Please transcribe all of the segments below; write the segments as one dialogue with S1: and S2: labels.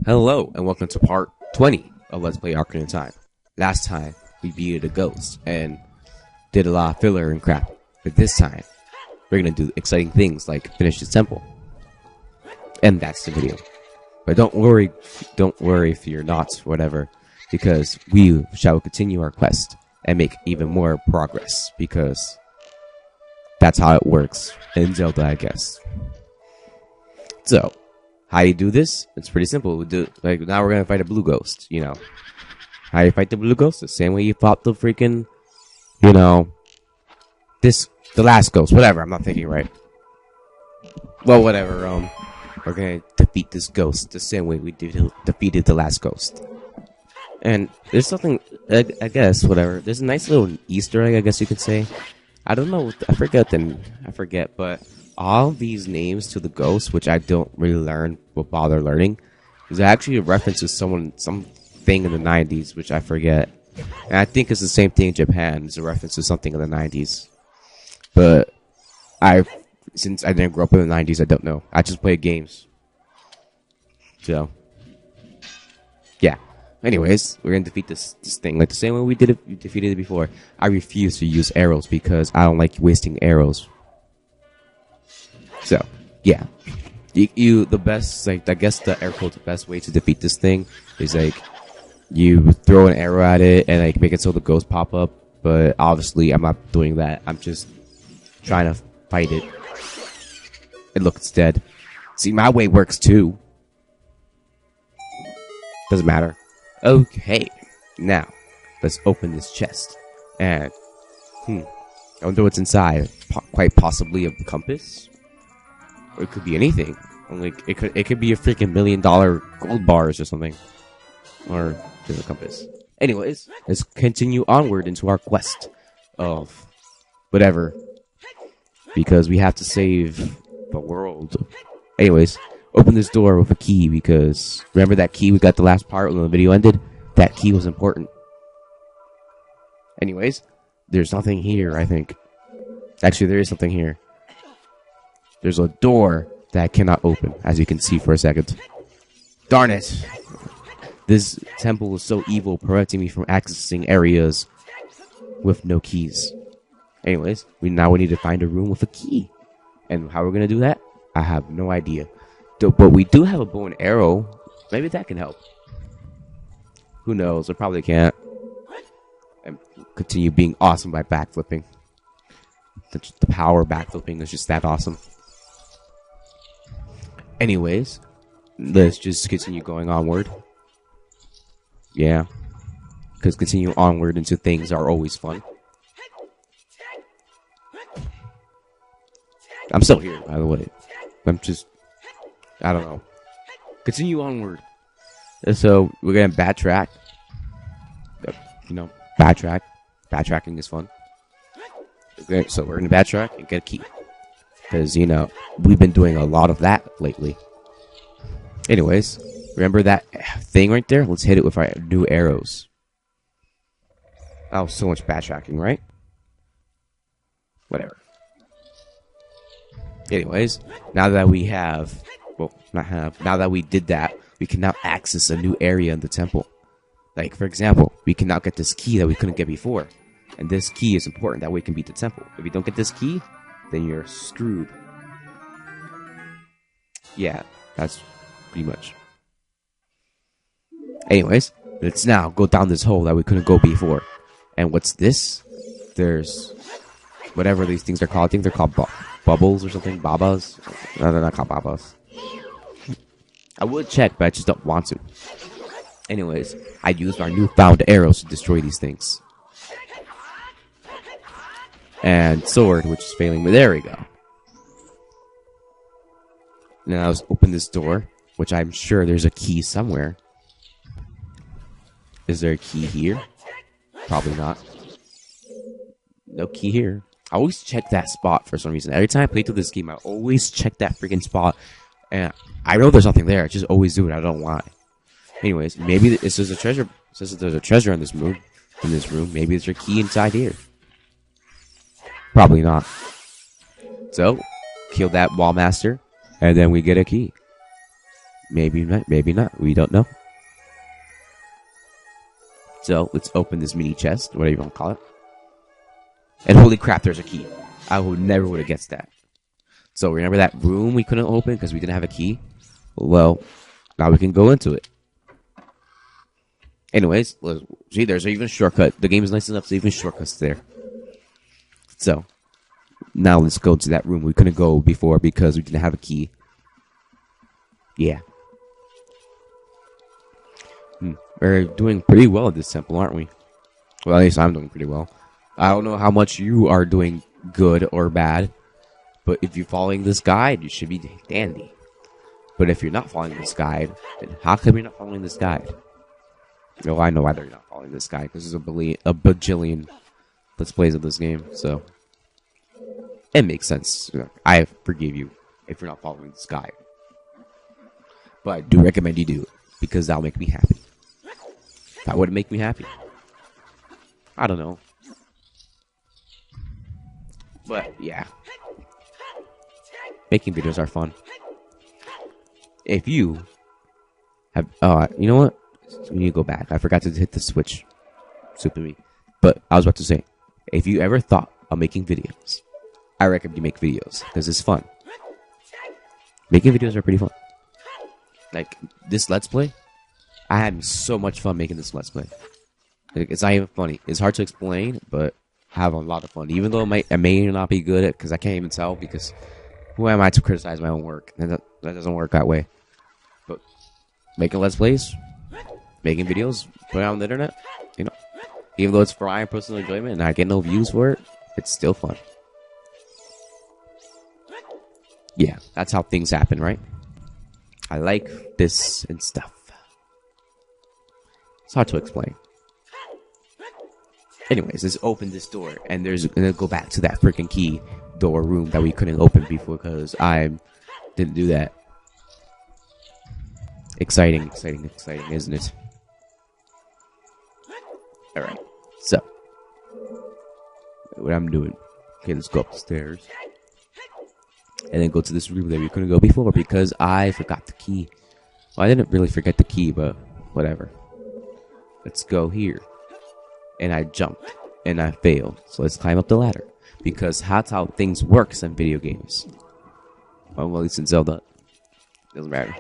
S1: Hello, and welcome to part 20 of Let's Play Ocarina of Time. Last time, we beat a ghost and did a lot of filler and crap. But this time, we're gonna do exciting things like finish this temple. And that's the video. But don't worry if you're not, whatever, because we shall continue our quest and make even more progress, because that's how it works in Zelda, I guess. So, how you do this? It's pretty simple. We do now we're gonna fight a blue ghost, you know. How you fight the blue ghost? The same way you fought the freaking, the last ghost, whatever, I'm not thinking right. Well, whatever, we're gonna defeat this ghost the same way we defeated the last ghost. And there's something, I guess, whatever. There's a nice little Easter egg, I guess you could say. I don't know, I forget, but all these names to the ghosts, which I don't really bother learning, is actually a reference to something in the 90s, which I forget. And I think it's the same thing in Japan. It's a reference to something in the 90s. But since I didn't grow up in the 90s, I don't know. I just play games. So, yeah. Anyways, we're gonna defeat this thing like the same way we defeated it before. I refuse to use arrows because I don't like wasting arrows. So, yeah. The best, I guess the the best way to defeat this thing is, you throw an arrow at it and, make it so the ghosts pop up. But, obviously, I'm not doing that. I'm just trying to fight it. And look, it's dead. See, my way works, too. Doesn't matter. Okay. Now, let's open this chest. And, I wonder what's inside. Quite possibly a compass? Or it could be anything. It could be a freaking $1 million gold bars or something. Or just a compass. Anyways, let's continue onward into our quest of whatever. Because we have to save the world. Anyways, open this door with a key, because remember that key we got the last part when the video ended? That key was important. Anyways, there's nothing here, I think. Actually, there is something here. There's a door that I cannot open, as you can see for a second. Darn it! This temple was so evil, preventing me from accessing areas with no keys. Anyways, we need to find a room with a key. And how we're going to do that? I have no idea. But we do have a bow and arrow. Maybe that can help. Who knows? I probably can't. And continue being awesome by backflipping. The power of backflipping is just that awesome. Anyways, let's just continue going onward. Yeah. Because continue onward into things are always fun. I'm still here, by the way. I don't know. Continue onward. So, we're going to backtrack. Backtrack. Backtracking is fun. Okay, so we're going to backtrack and get a key. Because, we've been doing a lot of that lately. Anyways, remember that thing right there? Let's hit it with our new arrows. Oh, so much backtracking, right? Whatever. Anyways, now that we now that we did that, we can now access a new area in the temple. Like, for example, we can now get this key that we couldn't get before. And this key is important, that way we can beat the temple. If you don't get this key, then you're screwed. Yeah, that's pretty much. Anyways, let's now go down this hole that we couldn't go before. And what's this? There's whatever these things are called. I think they're called bubbles or something. Babas? No, they're not called babas. I would check, but I just don't want to. Anyways, I used our newfound arrows to destroy these things. And sword, which is failing me. There we go. Now let's open this door, which I'm sure there's a key somewhere. Is there a key here? Probably not. No key here. I always check that spot for some reason. Every time I play through this game, I always check that freaking spot. And I know there's nothing there. I just always do it. I don't know why. Anyways, maybe it says a treasure. It says that there's a treasure in this room. Maybe there's a key inside here. Probably not. So, kill that wall master, and then we get a key. Maybe not. Maybe not. We don't know. So let's open this mini chest, whatever you want to call it. And holy crap, there's a key. I would never would have guessed that. So remember that room we couldn't open because we didn't have a key? Well, now we can go into it. Anyways, see, there's even a shortcut. The game is nice enough, so even shortcuts there. So now let's go to that room we couldn't go before because we didn't have a key. Yeah. We're doing pretty well at this temple, aren't we? Well, at least I'm doing pretty well. I don't know how much you are doing good or bad, but if you're following this guide, you should be dandy. But if you're not following this guide, then how come you're not following this guide? Well, I know why they're not following this guide, because there's a bajillion let's plays of this game, so it makes sense. I forgive you if you're not following this guide. But I do recommend you do it, because that'll make me happy. That wouldn't make me happy. I don't know. But, yeah. Making videos are fun. If you have... you know what? We need to go back. I forgot to hit the switch. Stupid me. But, I was about to say, if you ever thought of making videos, I recommend you make videos, because it's fun. Making videos are pretty fun. Like, this Let's Play, I had so much fun making this Let's Play. It's not even funny. It's hard to explain, but I have a lot of fun. Even though I may not be good at it, because I can't even tell, because who am I to criticize my own work? That doesn't work that way. But making Let's Plays, making videos, putting it on the internet, you know, even though it's for my personal enjoyment and I get no views for it, it's still fun. Yeah, that's how things happen, right? I like this and stuff. It's hard to explain. Anyways, let's open this door, and gonna go back to that freaking key door room that we couldn't open before because I didn't do that. Exciting, isn't it? Alright, so what I'm doing. Okay, let's go upstairs. And then go to this room that we couldn't go before because I forgot the key. Well, I didn't really forget the key, but whatever. Let's go here. And I jumped. And I failed. So let's climb up the ladder. Because that's how things work in video games. Well, at least in Zelda. Doesn't matter.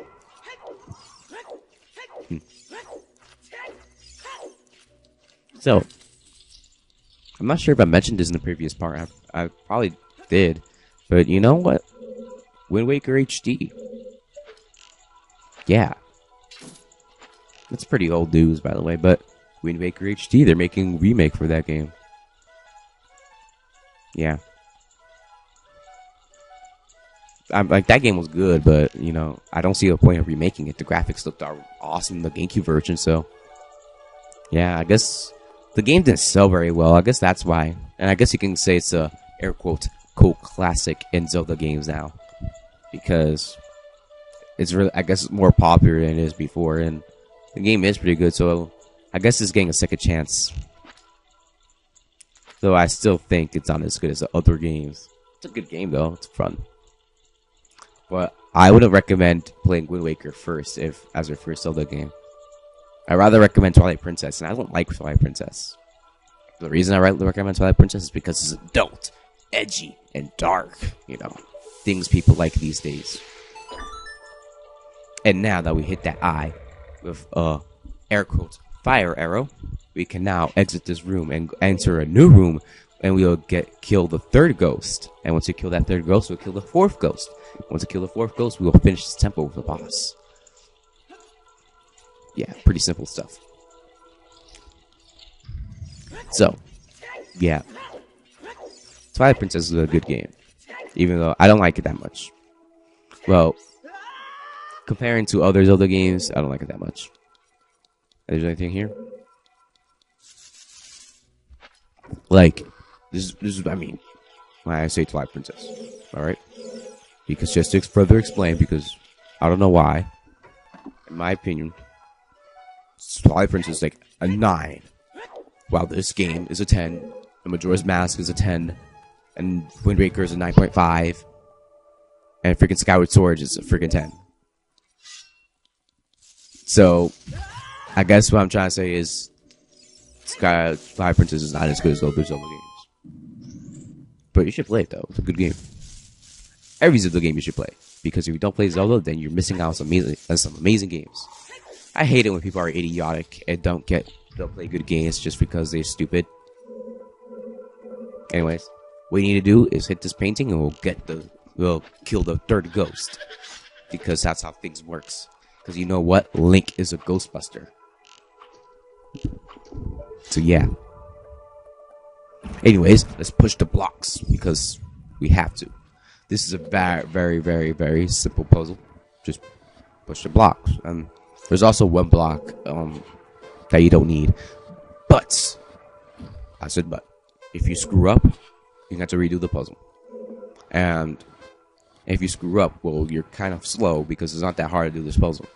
S1: So, I'm not sure if I mentioned this in the previous part. I probably did. But you know what? Wind Waker HD. Yeah. That's pretty old news, by the way, but Wind Waker HD, they're making a remake for that game. Yeah. Like, that game was good, but, you know, I don't see a point of remaking it. The graphics looked awesome in the GameCube version, so... Yeah, I guess the game didn't sell very well. I guess that's why. And I guess you can say it's a, air quote, cult classic in Zelda games now. Because it's really, I guess, more popular than it is before, and the game is pretty good, so I guess it's getting a second chance. Though I still think it's not as good as the other games. It's a good game, though. It's fun. But I wouldn't recommend playing Wind Waker first as your first Zelda game. I'd rather recommend Twilight Princess, and I don't like Twilight Princess. The reason I recommend Twilight Princess is because it's adult, edgy, and dark. You know, things people like these days. And now that we hit that eye with air quotes fire arrow, we can now exit this room and enter a new room, and we'll kill the third ghost. And once we kill that third ghost, we'll kill the fourth ghost. Once we kill the fourth ghost, we will finish this temple with the boss. Yeah, pretty simple stuff. So, yeah. Twilight Princess is a good game, even though I don't like it that much. Well, comparing to other Zelda games, I don't like it that much. Is there anything here? Like, this is, I mean, when I say Twilight Princess, alright? Because just to further explain, because I don't know why, in my opinion, Twilight Princess is like a 9. While this game is a 10, and Majora's Mask is a 10, and Wind Waker is a 9.5, and freaking Skyward Sword is a freaking 10. So, I guess what I'm trying to say is Sky Princess is not as good as the other Zelda games. But you should play it though. It's a good game. Every Zelda game you should play. Because if you don't play Zelda, then you're missing out on some amazing games. I hate it when people are idiotic and don't play good games just because they're stupid. Anyways, what you need to do is hit this painting and we'll kill the third ghost. Because that's how things works. Because you know what? Link is a Ghostbuster. So yeah. Anyways, let's push the blocks because we have to. This is a very, very, very, very simple puzzle. Just push the blocks. There's also one block that you don't need. But, I said but, if you screw up, you have to redo the puzzle. And if you screw up, well, you're kind of slow because it's not that hard to do this puzzle.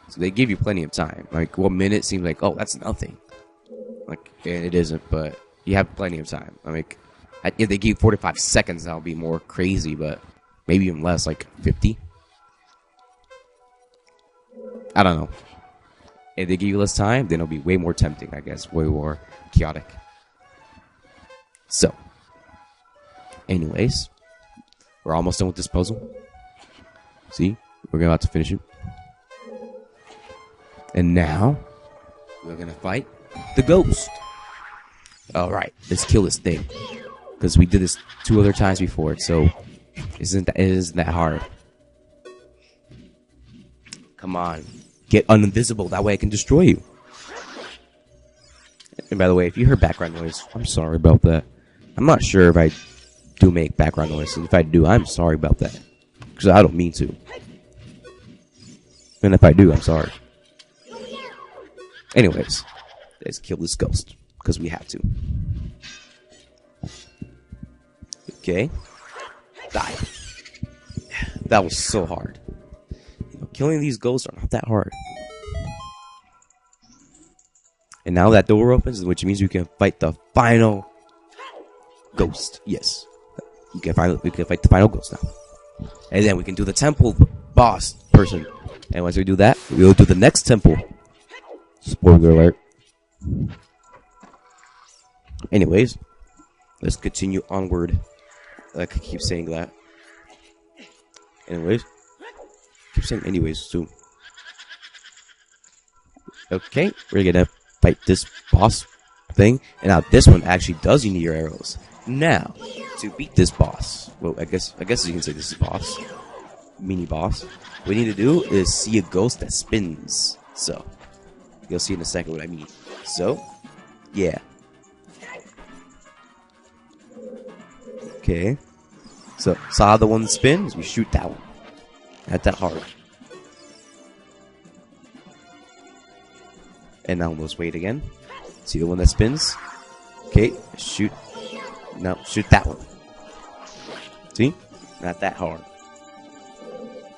S1: So they give you plenty of time. Like 1 minute seems like, oh, that's nothing. Like, and it isn't, but you have plenty of time. I mean, if they give you 45 seconds, that'll be more crazy, but maybe even less, like 50. I don't know. If they give you less time, then it'll be way more tempting, I guess. Way more chaotic. So, anyways, we're almost done with this puzzle. See? We're about to finish it. And now, we're gonna fight the ghost. Alright, let's kill this thing. Because we did this 2 other times before, so it isn't that hard. Come on. Get invisible, that way I can destroy you. And by the way, if you heard background noise, I'm sorry about that. I'm not sure if I do make background noise. If I do, I'm sorry about that. Because I don't mean to. And if I do, I'm sorry. Anyways, let's kill this ghost. Because we have to. Okay. Die. That was so hard. You know, killing these ghosts are not that hard. And now that door opens, which means we can fight the final ghost. Yes. We can fight the final ghost now. And then we can do the temple boss person. And once we do that, we'll do the next temple. Spoiler alert. Anyways, let's continue onward. Like I keep saying that. Anyways. Keep saying anyways too. Okay, we're gonna fight this boss thing. And now this one actually does need your arrows. Now, to beat this boss, well, I guess you can say this is boss. Mini boss. What we need to do is see a ghost that spins. So, you'll see in a second what I mean. So, yeah. Okay. So, saw the one that spins, we shoot that one. Not that hard. And now let's wait again. See the one that spins? Okay, shoot. No, shoot that one. See? Not that hard.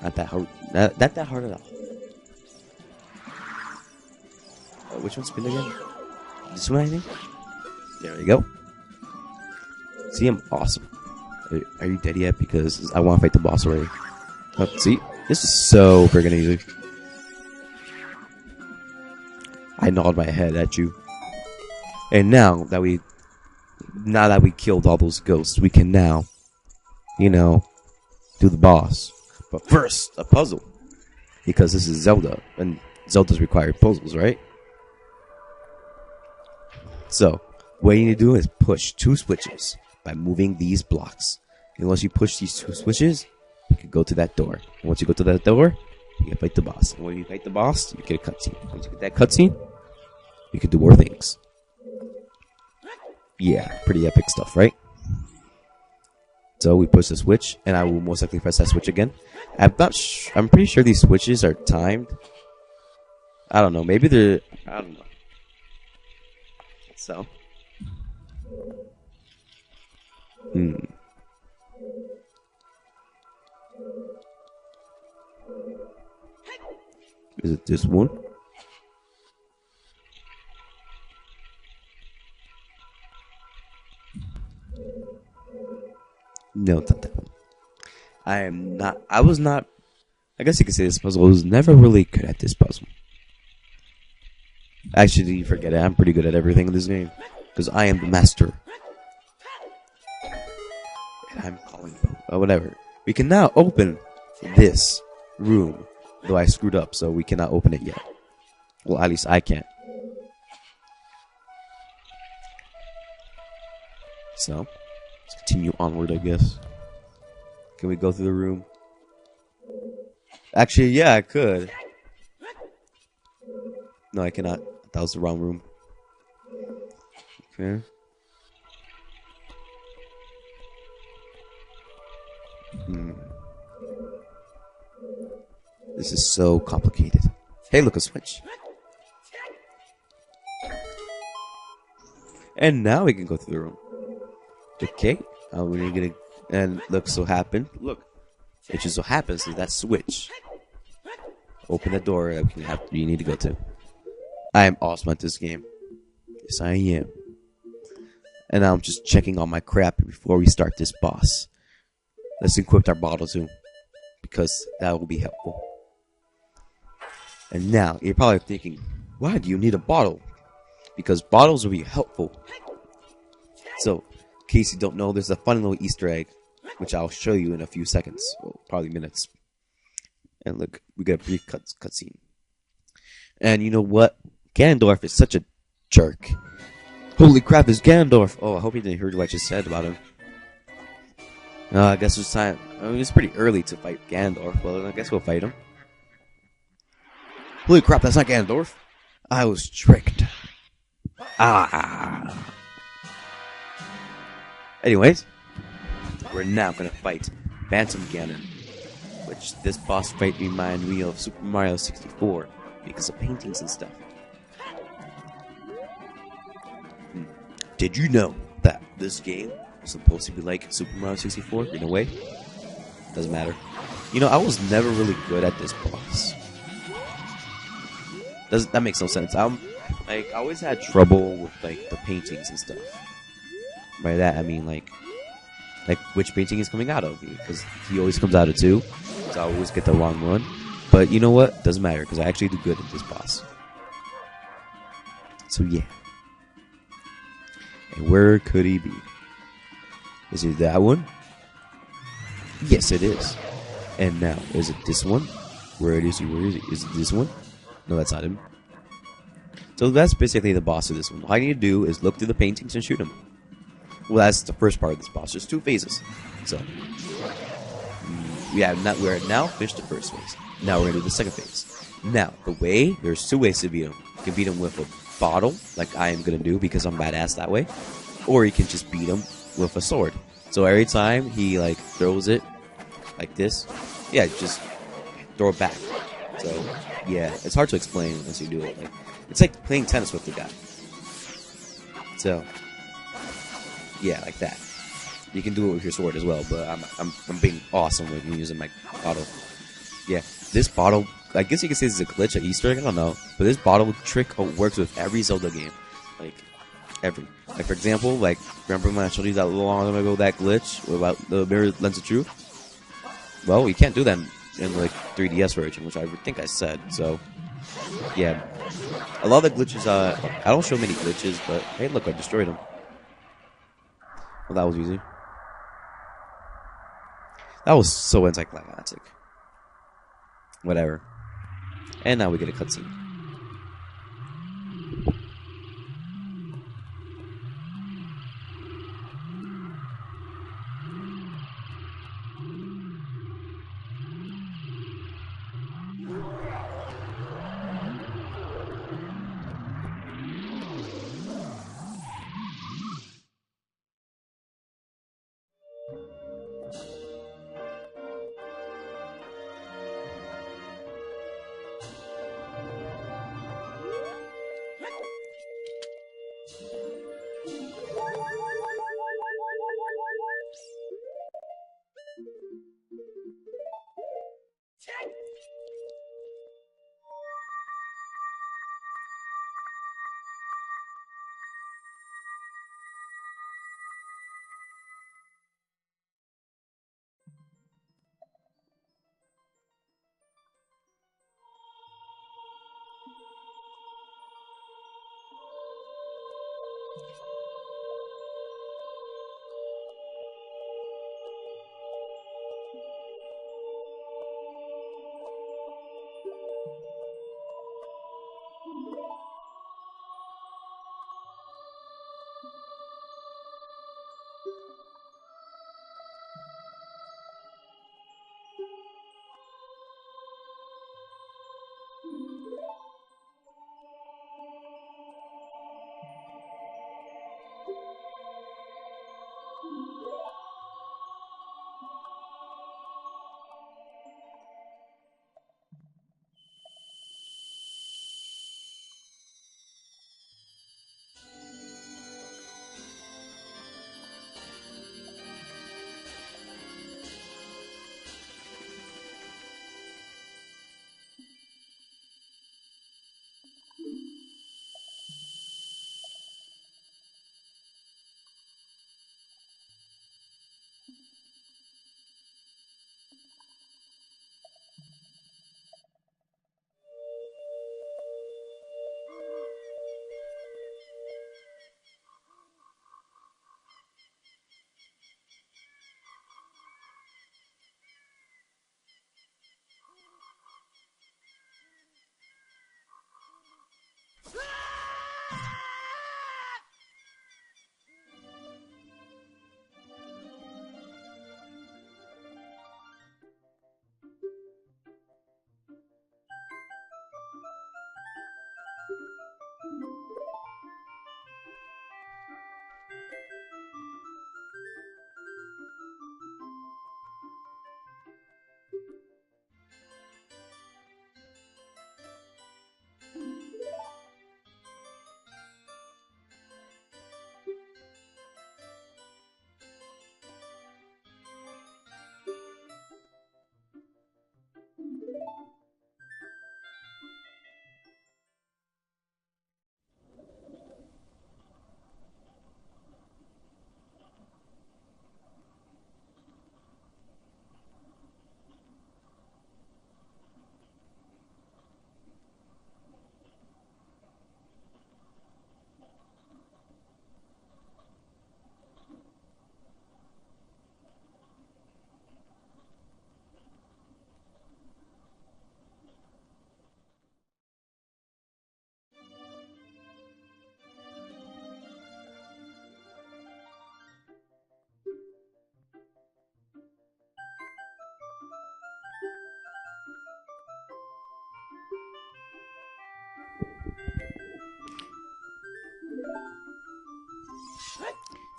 S1: Not that hard. Not that hard at all. Which one spin again? This one, I think? There we go. See, I'm awesome. Are you dead yet? Because I want to fight the boss already. Oh, see? This is so friggin' easy. I nod my head at you. And now that we killed all those ghosts, we can now, you know, do the boss. But first, a puzzle. Because this is Zelda, and Zelda's required puzzles, right? So, what you need to do is push 2 switches by moving these blocks. And once you push these 2 switches, you can go to that door. And once you go to that door, you can fight the boss. And when you fight the boss, you get a cutscene. Once you get that cutscene, you can do more things. Yeah, pretty epic stuff, right? So we push the switch, and I will most likely press that switch again. I'm pretty sure these switches are timed. I don't know. Maybe they're. I don't know. So. Is it this one? No, it's not that one. I was not. I guess you could say this puzzle. I was never really good at this puzzle. Actually, forget it. I'm pretty good at everything in this game. Because I am the master. And I'm calling whatever. We can now open this room. Though I screwed up, so we cannot open it yet. Well, at least I can't. So, let's continue onward, I guess. Can we go through the room? Actually, yeah, I could. No, I cannot. That was the wrong room. Okay. This is so complicated. Hey, look, a switch. And now we can go through the room. Okay. We're gonna and look. So happen. Look, it just so happens that that switch. Open the door that you need to go to. I am awesome at this game. Yes, I am. And now I'm just checking all my crap before we start this boss. Let's equip our bottle too, because that will be helpful. And now you're probably thinking, why do you need a bottle? Because bottles will be helpful. So, in case you don't know, there's a fun little Easter egg, which I'll show you in a few seconds, well, probably minutes. And look, we get a brief cutscene. And you know what? Ganondorf is such a jerk. Holy crap, it's Ganondorf! Oh, I hope you didn't hear what I just said about him. I guess it's time. I mean, it's pretty early to fight Ganondorf, but I guess we'll fight him. Holy crap, that's not Ganondorf! I was tricked. Ah. Anyways, we're now gonna fight Phantom Ganon, which this boss fight reminded me of Super Mario 64 because of paintings and stuff. Did you know that this game was supposed to be like Super Mario 64 in a way? Doesn't matter. You know, I was never really good at this boss. That makes no sense. I always had trouble with like the paintings and stuff. By that I mean like which painting he's coming out of, because he always comes out of 2, so I always get the wrong one. But you know what? Doesn't matter, because I actually do good at this boss. So yeah. And where could he be? Is it that one? Yes, it is. And now, is it this one? Where is he? Where is he? Is it this one? No, that's not him. So that's basically the boss of this one. All I need to do is look through the paintings and shoot him. Well, that's the first part of this boss. There's 2 phases. So, we're now finished the first phase. Now we're going to do the second phase. Now, there's 2 ways to beat him. You can beat him with a bottle, like I am going to do because I'm badass that way. Or you can just beat him with a sword. So every time he, like, throws it like this, yeah, just throw it back. So, yeah, it's hard to explain unless you do it. It's like playing tennis with the guy. So, yeah, like that. You can do it with your sword as well, but I'm being awesome with using my bottle. Yeah, this bottle, I guess you can say this is a glitch, an Easter egg, I don't know. But this bottle trick works with every Zelda game. Like, for example, like, remember when I showed you that long time ago, that glitch about the mirror lens of truth? Well, you can't do that in like 3DS version, which I think I said, so, yeah. A lot of the glitches, I don't show many glitches, but, hey, look, I destroyed them. Well, that was easy. That was so anticlimactic. Whatever. And now we get a cutscene.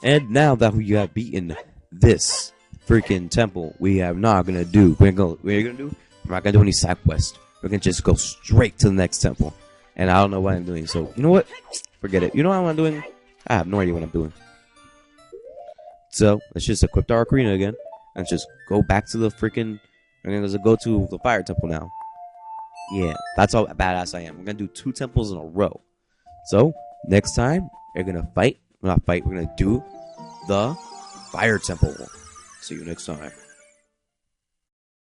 S1: And now that we have beaten this freaking temple, we are not gonna do. We're not gonna do any side quests. We're gonna just go straight to the next temple. And I don't know what I'm doing. So you know what? Forget it. You know what I'm doing? I have no idea what I'm doing. So let's just equip our Ocarina again, and just go back to the freaking. We're gonna go to the fire temple now. Yeah, that's how badass I am. We're gonna do 2 temples in a row. So next time we're gonna fight. Not fight. We're gonna do the fire temple. See you next time.